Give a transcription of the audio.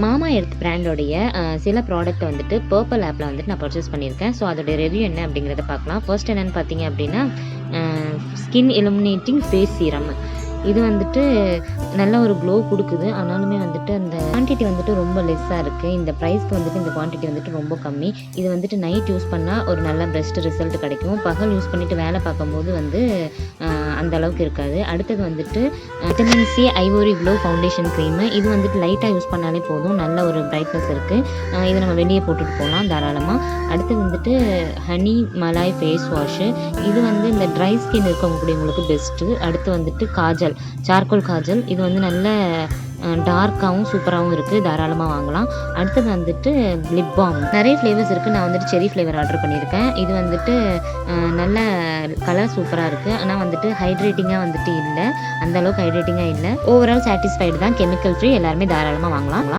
மாமா எர்த் பிராண்டோடைய சில ப்ராடக்ட் வந்துட்டு பர்பிள் ஆப்பில் வந்துட்டு நான் பர்ச்சேஸ் பண்ணியிருக்கேன். ஸோ அதோடைய ரிவ்யூ என்ன அப்படிங்கிறத பார்க்கலாம். ஃபர்ஸ்ட் என்னென்னு பார்த்தீங்க அப்படின்னா ஸ்கின் இலுமினேட்டிங் ஃபேஸ் சீரம். இது வந்துட்டு நல்ல ஒரு க்ளோ கொடுக்குது. ஆனாலுமே வந்துட்டு அந்த குவான்டிட்டி வந்துட்டு ரொம்ப லெஸ்ஸாக இருக்குது. இந்த ப்ரைஸ்க்கு வந்துட்டு இந்த குவான்டிட்டி வந்துட்டு ரொம்ப கம்மி. இது வந்துட்டு நைட் யூஸ் பண்ணால் ஒரு நல்ல பெஸ்ட் ரிசல்ட் கிடைக்கும். பகல் யூஸ் பண்ணிவிட்டு வேலை பார்க்கும்போது வந்து அந்த அளவுக்கு இருக்காது. அடுத்தது வந்துட்டு vitamin C ivory glow foundation cream. இது வந்துட்டு லைட்டாக யூஸ் பண்ணாலே போதும், நல்ல ஒரு பிரைட்னஸ் இருக்குது. இதை நம்ம வெளியே போட்டுட்டு போகலாம் தாராளமாக. அடுத்தது வந்துட்டு ஹனி மலாய் ஃபேஸ் வாஷு. இது வந்து இந்த ட்ரை ஸ்கின் இருக்கக்கூடியவங்களுக்கு பெஸ்ட்டு. அடுத்து வந்துட்டு காஜல், சார்கோல் காஜல். இது வந்து நல்ல டார்க்காகவும் சூப்பராகவும் இருக்குது, தாராளமாக வாங்கலாம். அடுத்தது வந்துட்டு லிப் பாம். நிறைய ஃப்ளேவர்ஸ் இருக்குது. நான் வந்துட்டு செரி ஃப்ளேவர் ஆர்டர் பண்ணியிருக்கேன். இது வந்துட்டு நல்ல கலர் சூப்பராக இருக்குது. ஆனால் வந்துட்டு ஹைட்ரேட்டிங்காக வந்துட்டு இல்லை, அந்தளவுக்கு ஹைட்ரேட்டிங்காக இல்லை. ஓவரால் சாட்டிஸ்ஃபைடு தான், கெமிக்கல் ஃப்ரீ, எல்லாருமே தாராளமாக வாங்கலாம்.